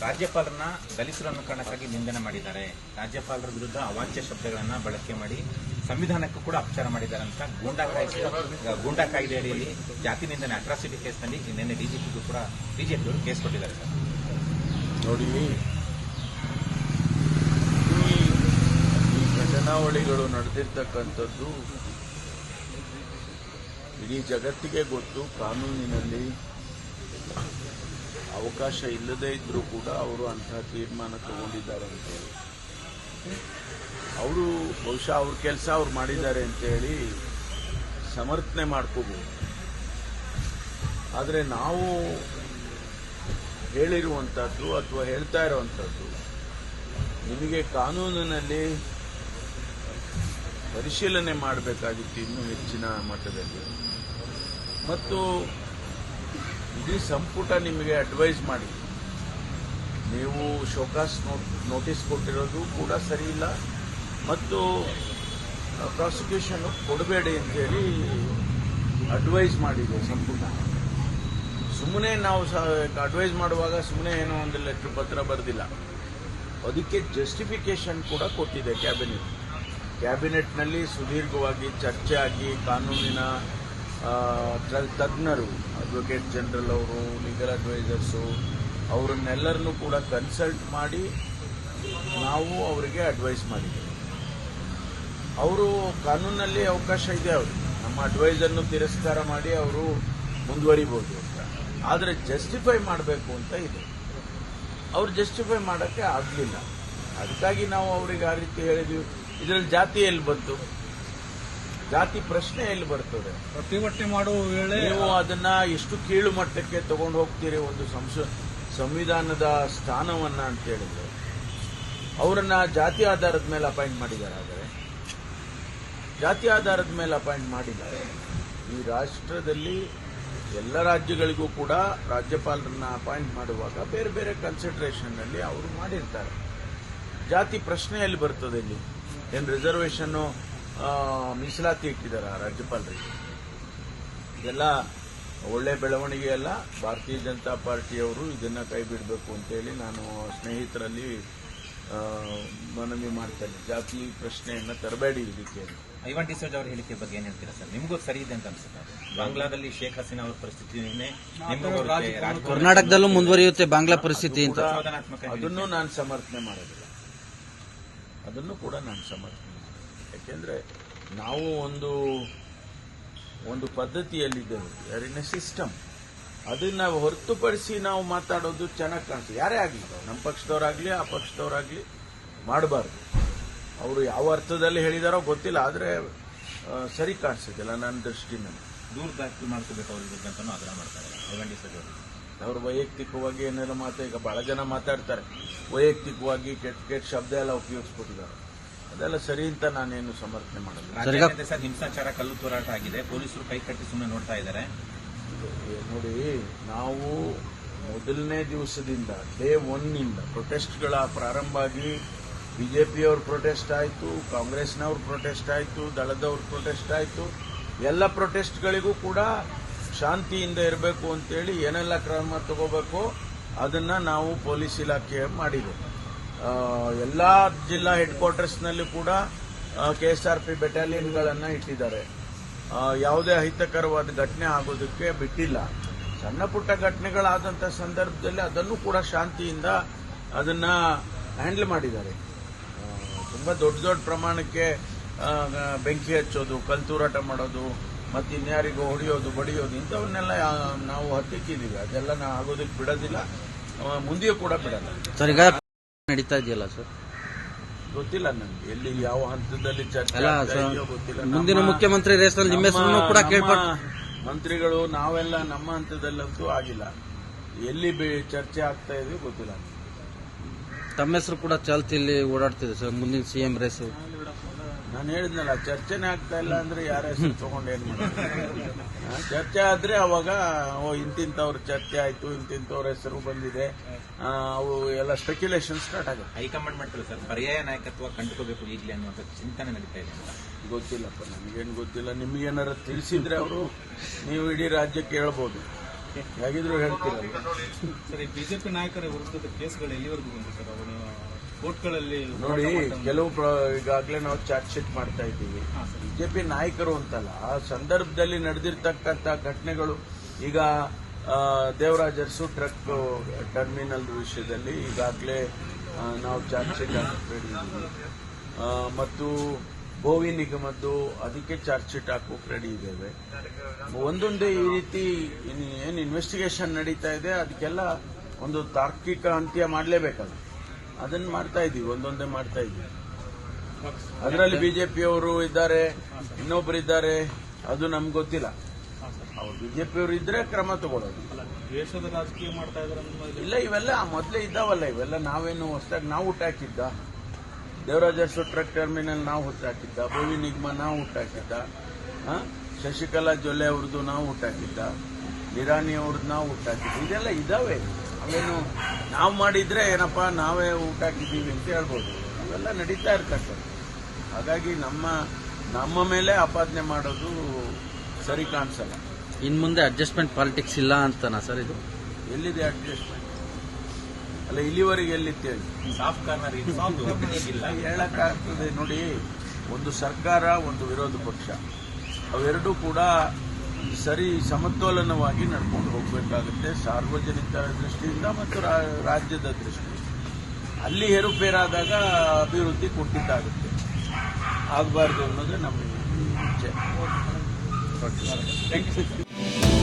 ರಾಜ್ಯಪಾಲರನ್ನ ದಲಿತರ ಅನುಕರಣಕ್ಕಾಗಿ ನಿಂದನೆ ಮಾಡಿದ್ದಾರೆ. ರಾಜ್ಯಪಾಲರ ವಿರುದ್ಧ ಅವಾಚ್ಯ ಶಬ್ದಗಳನ್ನ ಬಳಕೆ ಮಾಡಿ ಸಂವಿಧಾನಕ್ಕೂ ಕೂಡ ಅಪಚಾರ ಮಾಡಿದ್ದಾರೆ ಅಂತ ಗೂಂಡಾ ಕಾಯ್ದೆ ಅಡಿಯಲ್ಲಿ ಜಾತಿ ನಿಂದನೆ ಅಟ್ರಾಸಿಟಿ ಕೇಸ್ನಲ್ಲಿ ನಿನ್ನೆ ಡಿಜಿಪಿಗೂ ಕೂಡ ಬಿಜೆಪಿಯವರು ಕೇಸ್ ಕೊಟ್ಟಿದ್ದಾರೆ ಸರ್. ನೋಡಿ, ಈ ಘಟನಾವಳಿಗಳು ನಡೆದಿರ್ತಕ್ಕಂಥದ್ದು ಇಡೀ ಜಗತ್ತಿಗೆ ಗೊತ್ತು. ಕಾನೂನಿನಲ್ಲಿ ಅವಕಾಶ ಇಲ್ಲದೇ ಇದ್ರೂ ಕೂಡ ಅವರು ಅಂತಹ ತೀರ್ಮಾನ ತಗೊಂಡಿದ್ದಾರೆ ಅಂತೇಳಿ, ಅವರು ಬಹುಶಃ ಅವ್ರ ಕೆಲಸ ಅವ್ರು ಮಾಡಿದ್ದಾರೆ ಅಂತೇಳಿ ಸಮರ್ಥನೆ ಮಾಡ್ಕೋಬಹುದು. ಆದರೆ ನಾವು ಹೇಳಿರುವಂಥದ್ದು ಅಥವಾ ಹೇಳ್ತಾ ಇರುವಂಥದ್ದು, ನಿಮಗೆ ಕಾನೂನಿನಲ್ಲಿ ಪರಿಶೀಲನೆ ಮಾಡಬೇಕಾಗಿತ್ತು ಇನ್ನೂ ಹೆಚ್ಚಿನ ಮಟ್ಟದಲ್ಲಿ, ಮತ್ತು ಇಡೀ ಸಂಪುಟ ನಿಮಗೆ ಅಡ್ವೈಸ್ ಮಾಡಿ ನೀವು ಶೋಕಾಸ್ ನೋಟಿಸ್ ಕೊಟ್ಟಿರೋದು ಕೂಡ ಸರಿ ಇಲ್ಲ, ಮತ್ತು ಪ್ರಾಸಿಕ್ಯೂಷನ್ ಕೊಡಬೇಡಿ ಅಂತೇಳಿ ಅಡ್ವೈಸ್ ಮಾಡಿದೆ ಸಂಪುಟ. ಸುಮ್ಮನೆ ನಾವು ಅಡ್ವೈಸ್ ಮಾಡುವಾಗ ಸುಮ್ಮನೆ ಏನೋ ಒಂದು ಲೆಟರ್ ಪತ್ರ ಬರೆದಿಲ್ಲ, ಅದಕ್ಕೆ ಜಸ್ಟಿಫಿಕೇಶನ್ ಕೂಡ ಕೊಟ್ಟಿದೆ ಕ್ಯಾಬಿನೆಟ್ನಲ್ಲಿ ಸುದೀರ್ಘವಾಗಿ ಚರ್ಚೆ ಆಗಿ ಕಾನೂನಿನ ತಜ್ಞರು, ಅಡ್ವೊಕೇಟ್ ಜನರಲ್ ಅವರು, ಲೀಗಲ್ ಅಡ್ವೈಸರ್ಸು, ಅವರನ್ನೆಲ್ಲರನ್ನೂ ಕೂಡ ಕನ್ಸಲ್ಟ್ ಮಾಡಿ ನಾವು ಅವರಿಗೆ ಅಡ್ವೈಸ್ ಮಾಡಿದ್ದೇವೆ. ಅವರು ಕಾನೂನಲ್ಲಿ ಅವಕಾಶ ಇದೆ, ಅವರು ನಮ್ಮ ಅಡ್ವೈಸನ್ನು ತಿರಸ್ಕಾರ ಮಾಡಿ ಅವರು ಮುಂದುವರಿಬಹುದು ಅಂತ. ಆದರೆ ಜಸ್ಟಿಫೈ ಮಾಡಬೇಕು ಅಂತ ಇದೆ, ಅವ್ರು ಜಸ್ಟಿಫೈ ಮಾಡೋಕ್ಕೆ ಆಗಲಿಲ್ಲ. ಅದಕ್ಕಾಗಿ ನಾವು ಅವರಿಗೆ ಆ ರೀತಿ ಹೇಳಿದ್ವಿ. ಇದರಲ್ಲಿ ಜಾತಿ ಎಲ್ಲಿ ಬಂತು? ಜಾತಿ ಪ್ರಶ್ನೆ ಎಲ್ಲಿ ಬರ್ತದೆ? ಪ್ರತಿಭಟನೆ ಮಾಡುವ ವೇಳೆ ನೀವು ಅದನ್ನ ಎಷ್ಟು ಕೀಳು ಮಟ್ಟಕ್ಕೆ ತಗೊಂಡು ಹೋಗ್ತೀರಿ ಒಂದು ಸಂವಿಧಾನದ ಸ್ಥಾನವನ್ನ ಅಂತ ಹೇಳಿದ್ರೆ. ಅವರನ್ನ ಜಾತಿ ಆಧಾರದ ಮೇಲೆ ಅಪಾಯಿಂಟ್ ಮಾಡಿದ್ದಾರೆ. ಆದರೆ ಜಾತಿ ಆಧಾರದ ಮೇಲೆ ಅಪಾಯಿಂಟ್ ಮಾಡಿದ್ದಾರೆ. ಈ ರಾಷ್ಟ್ರದಲ್ಲಿ ಎಲ್ಲ ರಾಜ್ಯಗಳಿಗೂ ಕೂಡ ರಾಜ್ಯಪಾಲರನ್ನ ಅಪಾಯಿಂಟ್ ಮಾಡುವಾಗ ಬೇರೆ ಬೇರೆ ಕನ್ಸಿಡರೇಷನ್ನಲ್ಲಿ ಅವರು ಮಾಡಿರ್ತಾರೆ. ಜಾತಿ ಪ್ರಶ್ನೆ ಎಲ್ಲಿ ಬರ್ತದೆ? ಇಲ್ಲಿ ಏನು ರಿಸರ್ವೇಷನ್ನು ಮೀಸಲಾತಿ ಇಟ್ಟಿದ್ದಾರೆ ರಾಜ್ಯಪಾಲರಿಗೆ? ಇದೆಲ್ಲ ಒಳ್ಳೆ ಬೆಳವಣಿಗೆ ಅಲ್ಲ. ಭಾರತೀಯ ಜನತಾ ಪಾರ್ಟಿಯವರು ಇದನ್ನ ಕೈ ಬಿಡಬೇಕು ಅಂತೇಳಿ ನಾನು ಸ್ನೇಹಿತರಲ್ಲಿ ಮನವಿ ಮಾಡ್ತೇನೆ. ಜಾತಿ ಪ್ರಶ್ನೆಯನ್ನ ತರಬೇಡಿ ಇದಕ್ಕೆ. ಐವಾನ್ ಡಿಸೋಜಾ ಅವರ ಹೇಳಿಕೆ ಬಗ್ಗೆ ಏನ್ ಹೇಳ್ತೀರಾ ಸರ್? ನಿಮಗೂ ಸರಿ ಇದೆ ಅಂತ ಅನ್ಸುತ್ತೆ? ಬಾಂಗ್ಲಾದಲ್ಲಿ ಶೇಖ್ ಹಸೀನಾ ಅವರ ಪರಿಸ್ಥಿತಿ ಕರ್ನಾಟಕದಲ್ಲೂ ಮುಂದುವರಿಯುತ್ತೆ ಬಾಂಗ್ಲಾ ಪರಿಸ್ಥಿತಿ ಅಂತ ಅದನ್ನು ನಾನು ಸಮರ್ಥನೆ ಮಾಡೋದಿಲ್ಲ. ಅದನ್ನು ಕೂಡ ನಾನು ಸಮರ್ಥನೆ. ಯಾಕೆಂದ್ರೆ ನಾವು ಒಂದು ಪದ್ಧತಿಯಲ್ಲಿದ್ದೇವೆ, ಯಾರಿನ ಸಿಸ್ಟಮ್. ಅದನ್ನ ಹೊರತುಪಡಿಸಿ ನಾವು ಮಾತಾಡೋದು ಚೆನ್ನಾಗಿ ಕಾಣಿಸ್ತದೆ. ಯಾರೇ ಆಗಲಿ, ನಮ್ಮ ಪಕ್ಷದವರಾಗ್ಲಿ ಆ ಪಕ್ಷದವರಾಗ್ಲಿ ಮಾಡಬಾರ್ದು. ಅವರು ಯಾವ ಅರ್ಥದಲ್ಲಿ ಹೇಳಿದಾರೋ ಗೊತ್ತಿಲ್ಲ, ಆದರೆ ಸರಿ ಕಾಣಿಸೋದಿಲ್ಲ ನನ್ನ ದೃಷ್ಟಿನಲ್ಲಿ. ದೂರ ದಾಖಲು ಮಾಡ್ಕೋಬೇಕು ಅವ್ರ ವಿರುದ್ಧ ಅಂತ ಆಗ್ರಹ ಮಾಡ್ತಾರೆ ಐವಾನ್ ಡಿಸೋಜಾ ಅವರು. ವೈಯಕ್ತಿಕವಾಗಿ ಏನೆಲ್ಲ ಈಗ ಬಹಳ ಜನ ಮಾತಾಡ್ತಾರೆ, ವೈಯಕ್ತಿಕವಾಗಿ ಕೆಟ್ಟ ಶಬ್ದ ಎಲ್ಲ ಉಪಯೋಗಿಸ್ಕೊಟ್ಟಿದ್ದಾರೆ. ಅದೆಲ್ಲ ಸರಿ ಅಂತ ನಾನೇನು ಸಮರ್ಥನೆ ಮಾಡಲ್ಲ. ಸರ್, ಹಿಂಸಾಚಾರ ಕಲ್ಲು ತೂರಾಟ ಆಗಿದೆ, ಪೊಲೀಸರು ಕೈ ಕಟ್ಟಿ ಸುಮ್ಮನೆ ನೋಡ್ತಾ ಇದ್ದಾರೆ. ನೋಡಿ, ನಾವು ಮೊದಲನೇ ದಿವಸದಿಂದ ಡೇ 1 ಪ್ರೊಟೆಸ್ಟ್ಗಳ ಪ್ರಾರಂಭ ಆಗಿ ಬಿಜೆಪಿಯವ್ರ ಪ್ರೊಟೆಸ್ಟ್ ಆಯಿತು, ಕಾಂಗ್ರೆಸ್ನವ್ರ ಪ್ರೊಟೆಸ್ಟ್ ಆಯಿತು, ದಳದವ್ರ ಪ್ರೊಟೆಸ್ಟ್ ಆಯಿತು. ಎಲ್ಲ ಪ್ರೊಟೆಸ್ಟ್ಗಳಿಗೂ ಕೂಡ ಶಾಂತಿಯಿಂದ ಇರಬೇಕು ಅಂತೇಳಿ ಏನೆಲ್ಲ ಕ್ರಮ ತಗೋಬೇಕು ಅದನ್ನ ನಾವು ಪೊಲೀಸ್ ಇಲಾಖೆ ಮಾಡಿದೆ. ಎಲ್ಲ ಜಿಲ್ಲಾ ಹೆಡ್ ಕ್ವಾರ್ಟರ್ಸ್ನಲ್ಲಿ ಕೂಡ KSRP ಬೆಟಾಲಿಯನ್ಗಳನ್ನು ಇಟ್ಟಿದ್ದಾರೆ. ಯಾವುದೇ ಅಹಿತಕರವಾದ ಘಟನೆ ಆಗೋದಕ್ಕೆ ಬಿಟ್ಟಿಲ್ಲ. ಸಣ್ಣ ಪುಟ್ಟ ಘಟನೆಗಳಾದಂಥ ಸಂದರ್ಭದಲ್ಲಿ ಅದನ್ನು ಕೂಡ ಶಾಂತಿಯಿಂದ ಅದನ್ನ ಹ್ಯಾಂಡಲ್ ಮಾಡಿದ್ದಾರೆ. ತುಂಬಾ ದೊಡ್ಡ ಪ್ರಮಾಣಕ್ಕೆ ಬೆಂಕಿ ಹಚ್ಚೋದು, ಕಲ್ತೂರಾಟ ಮಾಡೋದು, ಮತ್ತೆ ಇನ್ಯಾರಿಗೂ ಹೊಡೆಯೋದು, ಬಡಿಯೋದು, ಇಂಥವನ್ನೆಲ್ಲ ನಾವು ಹತ್ತಿಕ್ಕಿದ್ದೀವಿ. ಅದೆಲ್ಲ ನಾವು ಆಗೋದಕ್ಕೆ ಬಿಡೋದಿಲ್ಲ, ಮುಂದೆಯೂ ಕೂಡ ಬಿಡಲ್ಲ. ಸರ್, ಈಗ ನಡೀತಾ ಇದೆಯಲ್ಲ ಸರ್, ಗೊತ್ತಿಲ್ಲ ನನಗೆ ಎಲ್ಲಿ ಯಾವ ಹಂತದಲ್ಲಿ ಚರ್ಚೆ ಗೊತ್ತಿಲ್ಲ. ಮುಂದಿನ ಮುಖ್ಯಮಂತ್ರಿ ರೇಸ್ನಲ್ಲಿ ನಿಮ್ಮ ಹೆಸರನ್ನು ಕೂಡ ಕೇಳ್ಪಟ್ಟು ಮಂತ್ರಿಗಳು ನಾವೆಲ್ಲ ನಮ್ಮ ಹಂತದಲ್ಲಂತೂ ಆಗಿಲ್ಲ. ಎಲ್ಲಿ ಚರ್ಚೆ ಆಗ್ತಾ ಇದೆ ಗೊತ್ತಿಲ್ಲ. ತಮ್ಮ ಹೆಸರು ಕೂಡ ಚಾಲ್ತಿಯಲ್ಲಿ ಓಡಾಡ್ತಿದೆ ಸರ್ ಮುಂದಿನ CM ರೇಸು. ನಾನು ಹೇಳಿದ್ನಲ್ಲ, ಚರ್ಚೆನೇ ಆಗ್ತಾ ಇಲ್ಲ ಅಂದ್ರೆ ಯಾರ ಹೆಸರು ತಗೊಂಡು ಏನ್ ಮಾಡೋದು? ಚರ್ಚೆ ಆದ್ರೆ ಅವಾಗ ಇಂತಿಂತವ್ರ ಚರ್ಚೆ ಆಯ್ತು, ಇಂತಿಂತವ್ರ ಹೆಸರು ಬಂದಿದೆ, ಅವು ಎಲ್ಲ ಸ್ಪೆಕ್ಯುಲೇಷನ್ ಸ್ಟಾರ್ಟ್ ಆಗುತ್ತೆ. ಹೈಕಮಾಂಡ್ ಮಾಡ್ತಾರೆ ಸರ್, ಪರ್ಯಾಯ ನಾಯಕತ್ವ ಕಂಡುಕೋಬೇಕು ಈಗಲೇ ಅನ್ನುವಂಥ ಚಿಂತನೆ ನಡೀತಾ ಇದೆ ಅಂತ. ಗೊತ್ತಿಲ್ಲಪ್ಪ, ನಮಗೇನು ಗೊತ್ತಿಲ್ಲ. ನಿಮಗೇನಾರು ತಿಳಿಸಿದ್ರೆ ಅವರು ನೀವು ಇಡೀ ರಾಜ್ಯಕ್ಕೆ ಹೇಳ್ಬೋದು. ಹೇಗಿದ್ರು ಹೇಳ್ತೀರಲ್ಲ. ಸರ್, ಈ ಬಿಜೆಪಿ ನಾಯಕರ ವಿರುದ್ಧದ ಕೇಸ್ಗಳು ಎಲ್ಲಿವರೆಗೂ ಬಂತು ಸರ್? ಅವನು ಕೋರ್ಟ್ಗಳಲ್ಲಿ ನೋಡಿ, ಕೆಲವು ಈಗಾಗಲೇ ನಾವು ಚಾರ್ಜ್ ಶೀಟ್ ಮಾಡ್ತಾ ಇದ್ದೀವಿ. ಬಿಜೆಪಿ ನಾಯಕರು ಅಂತಲ್ಲ, ಆ ಸಂದರ್ಭದಲ್ಲಿ ನಡೆದಿರ್ತಕ್ಕಂಥ ಘಟನೆಗಳು. ಈಗ ದೇವರಾಜ್ ಅರಸು ಟ್ರಕ್ ಟರ್ಮಿನಲ್ ವಿಷಯದಲ್ಲಿ ಈಗಾಗಲೇ ನಾವು ಚಾರ್ಜ್ ಶೀಟ್ ಹಾಕಿದ್ದೀವಿ. ಮತ್ತು ಬೋವಿ ನಿಗಮದ್ದು ಅದಕ್ಕೆ ಚಾರ್ಜ್ ಶೀಟ್ ಹಾಕೋಕೆ ರೆಡಿ ಇದ್ದೇವೆ. ಒಂದೊಂದೇ ಈ ರೀತಿ ಏನು ಇನ್ವೆಸ್ಟಿಗೇಷನ್ ನಡೀತಾ ಇದೆ, ಅದಕ್ಕೆಲ್ಲ ಒಂದು ತಾರ್ಕಿಕ ಅಂತ್ಯ ಮಾಡಲೇಬೇಕಲ್ಲ, ಅದನ್ನ ಮಾಡ್ತಾ ಇದ್ದೀವಿ, ಒಂದೊಂದೇ ಮಾಡ್ತಾ ಇದ್ದೀವಿ. ಅದರಲ್ಲಿ ಬಿಜೆಪಿಯವರು ಇದ್ದಾರೆ, ಇನ್ನೊಬ್ರು ಇದ್ದಾರೆ, ಅದು ನಮ್ಗೆ ಗೊತ್ತಿಲ್ಲ. ಅವ್ರು ಬಿಜೆಪಿಯವರು ಇದ್ರೆ ಕ್ರಮ ತಗೊಳ್ಳೋದು. ದೇಶದ ರಾಜಕೀಯ ಮಾಡ್ತಾ ಇದ್ದಾರೆ. ಇಲ್ಲ, ಇವೆಲ್ಲ ಮೊದಲೇ ಇದ್ದಾವಲ್ಲ, ಇವೆಲ್ಲ ನಾವೇನು ಹೊಸದಾಗಿ ನಾವು ಹುಟ್ಟಾಕಿದ್ದ. ದೇವರಾಜ ಅರಸು ಟ್ರಕ್ ಟರ್ಮಿನಲ್ ನಾವು ಹುಟ್ಟಾಕಿದ್ದ, ಬೋವಿ ನಿಗಮ ನಾವು ಹುಟ್ಟಾಕಿದ್ದ, ಶಶಿಕಲಾ ಜೊಲ್ಲೆ ಅವ್ರದ್ದು ನಾವು ಹುಟ್ಟಾಕಿದ್ದ, ನಿರಾಣಿ ಅವ್ರದ್ದು ನಾವು ಹುಟ್ಟಾಕಿದ್ದ. ಇದೆಲ್ಲ ಇದಾವೆ. ಅವೇನು ನಾವು ಮಾಡಿದ್ರೆ ಏನಪ್ಪಾ ನಾವೇ ಹುಟ್ಟಾಕಿದ್ದೀವಿ ಅಂತ ಹೇಳ್ಬೋದು. ಅವೆಲ್ಲ ನಡೀತಾ ಇರ್ತಕ್ಕಂಥ. ಹಾಗಾಗಿ ನಮ್ಮ ಮೇಲೆ ಆಪಾದನೆ ಮಾಡೋದು ಸರಿ ಕಾಣಿಸಲ್ಲ. ಇನ್ ಮುಂದೆ ಅಡ್ಜಸ್ಟ್ಮೆಂಟ್ ಪಾಲಿಟಿಕ್ಸ್ ಇಲ್ಲ ಅಂತನಾ ಸರ್? ಇದು ಎಲ್ಲಿದೆ ಅಡ್ಜಸ್ಟ್ಮೆಂಟ್? ಅಲ್ಲ, ಇಲ್ಲಿವರೆಗೆ ಎಲ್ಲಿತ್ತು ಹೇಳಿ? ಸಾಫ್ಟ್ ಕಾರ್ನರ್ ಇಲ್ಲ. ಹೇಳಕ್ಕಾಗ್ತದೆ ನೋಡಿ, ಒಂದು ಸರ್ಕಾರ, ಒಂದು ವಿರೋಧ ಪಕ್ಷ, ಅವೆರಡೂ ಕೂಡ ಸರಿ ಸಮತೋಲನವಾಗಿ ನಡ್ಕೊಂಡು ಹೋಗಬೇಕಾಗುತ್ತೆ, ಸಾರ್ವಜನಿಕರ ದೃಷ್ಟಿಯಿಂದ ಮತ್ತು ರಾಜ್ಯದ ದೃಷ್ಟಿಯಿಂದ. ಅಲ್ಲಿ ಏರುಪೇರಾದಾಗ ಅಭಿವೃದ್ಧಿ ಕುಂಠಿತಾಗುತ್ತೆ, ಆಗಬಾರ್ದು ಅನ್ನೋದು ನಮ್ಮ ಇಚ್ಛೆ. Thank you sir.